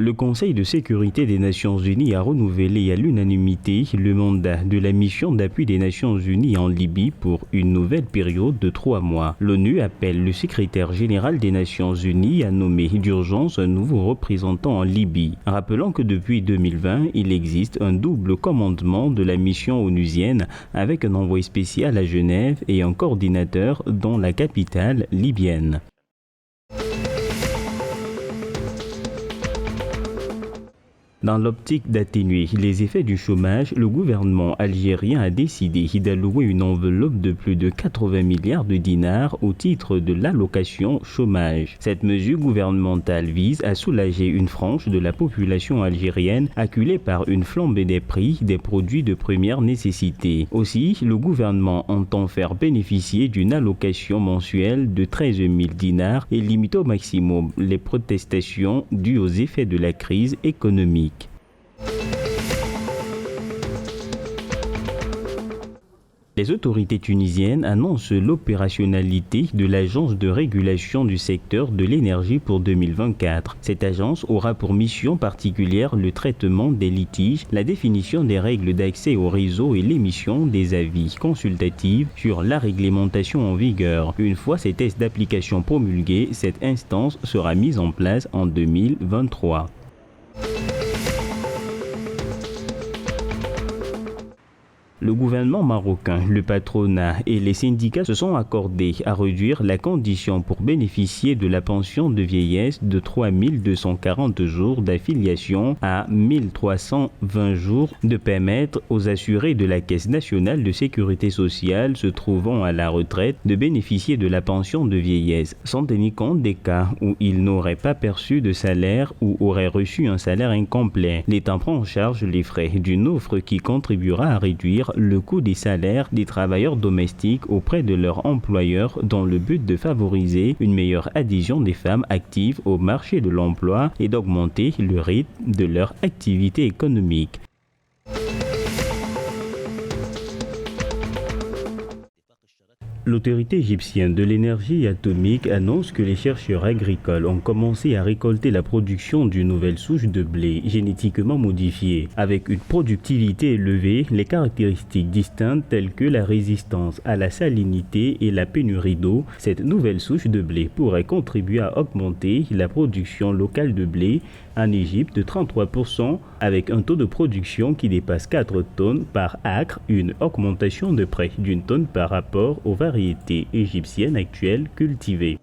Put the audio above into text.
Le Conseil de sécurité des Nations Unies a renouvelé à l'unanimité le mandat de la mission d'appui des Nations Unies en Libye pour une nouvelle période de 3 mois. L'ONU appelle le secrétaire général des Nations Unies à nommer d'urgence un nouveau représentant en Libye. Rappelant que depuis 2020, il existe un double commandement de la mission onusienne avec un envoyé spécial à Genève et un coordinateur dans la capitale libyenne. Dans l'optique d'atténuer les effets du chômage, le gouvernement algérien a décidé d'allouer une enveloppe de plus de 80 milliards de dinars au titre de l'allocation chômage. Cette mesure gouvernementale vise à soulager une frange de la population algérienne acculée par une flambée des prix des produits de première nécessité. Aussi, le gouvernement entend faire bénéficier d'une allocation mensuelle de 13 000 dinars et limiter au maximum les protestations dues aux effets de la crise économique. Les autorités tunisiennes annoncent l'opérationnalité de l'Agence de régulation du secteur de l'énergie pour 2024. Cette agence aura pour mission particulière le traitement des litiges, la définition des règles d'accès au réseau et l'émission des avis consultatifs sur la réglementation en vigueur. Une fois ces tests d'application promulgués, cette instance sera mise en place en 2023. Le gouvernement marocain, le patronat et les syndicats se sont accordés à réduire la condition pour bénéficier de la pension de vieillesse de 3 240 jours d'affiliation à 1 320 jours, de permettre aux assurés de la Caisse nationale de sécurité sociale se trouvant à la retraite de bénéficier de la pension de vieillesse, sans tenir compte des cas où ils n'auraient pas perçu de salaire ou auraient reçu un salaire incomplet. L'État prend en charge les frais d'une offre qui contribuera à réduire le coût des salaires des travailleurs domestiques auprès de leurs employeurs dans le but de favoriser une meilleure adhésion des femmes actives au marché de l'emploi et d'augmenter le rythme de leur activité économique. L'autorité égyptienne de l'énergie atomique annonce que les chercheurs agricoles ont commencé à récolter la production d'une nouvelle souche de blé génétiquement modifiée. Avec une productivité élevée, les caractéristiques distinctes telles que la résistance à la salinité et la pénurie d'eau, cette nouvelle souche de blé pourrait contribuer à augmenter la production locale de blé en Égypte de 33% avec un taux de production qui dépasse 4 tonnes par acre, une augmentation de près d'une tonne par rapport aux variétés égyptiennes actuelles cultivées.